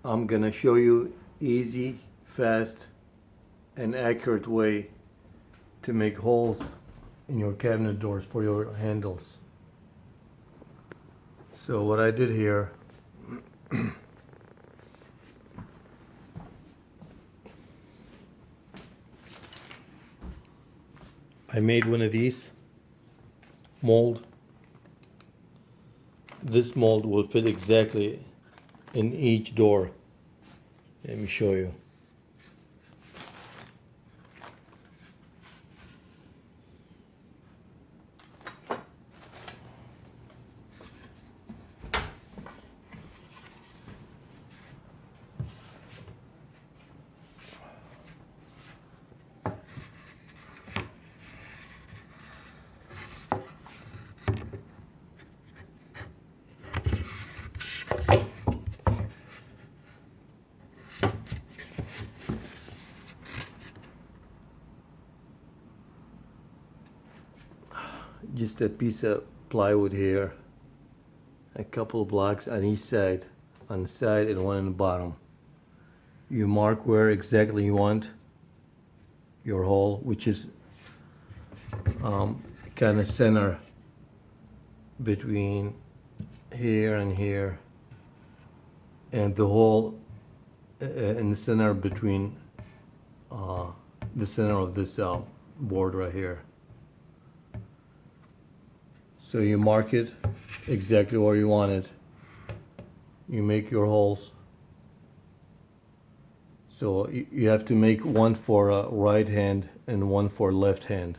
I'm gonna show you easy, fast, and accurate way to make holes in your cabinet doors for your handles. So what I did here, I made one of these mold. This mold will fit exactly in each door. Let me show you. Just a piece of plywood here, a couple of blocks on each side, on the side and one on the bottom. You mark where exactly you want your hole, which is kind of center between here and here, and the hole in the center between the center of this board right here. So you mark it exactly where you want it. You make your holes. So you have to make one for right hand and one for left hand.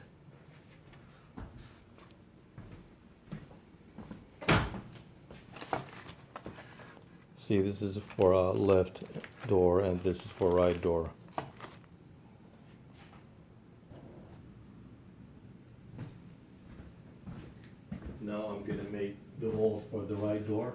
See, this is for left door and this is for right door. Now I'm going to make the holes for the right door.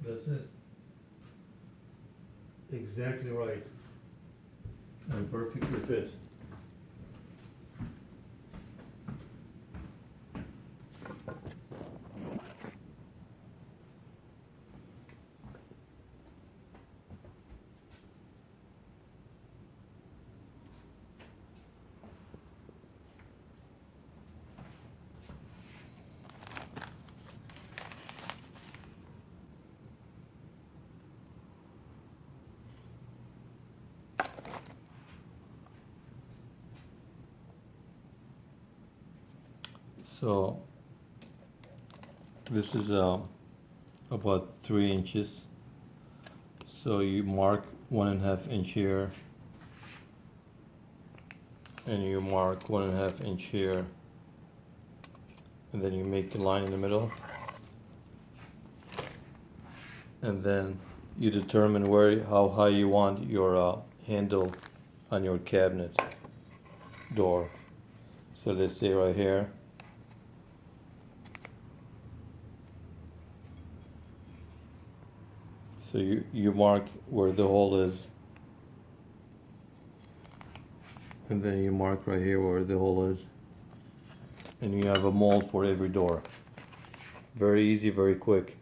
That's it. Exactly right. And perfectly fit. So this is about 3 inches. So you mark 1.5 inch here, and you mark 1.5 inch here, and then you make a line in the middle, and then you determine how high you want your handle on your cabinet door. So So let's say right here. So you mark where the hole is. And then you mark right here where the hole is. And you have a mold for every door. Very easy, very quick.